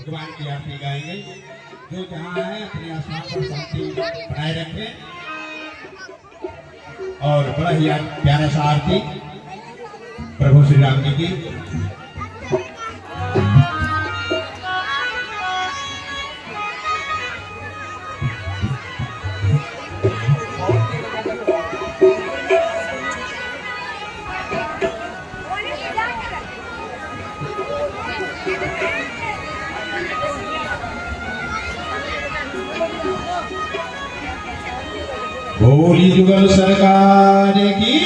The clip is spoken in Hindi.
भगवान की आरती गाएंगे। जो जहाँ है अपने आसमान पर शांति बनाए रखें और बड़ा ही प्यारा सा आरती प्रभु श्री राम जी की। बोली जुगल सरकार की।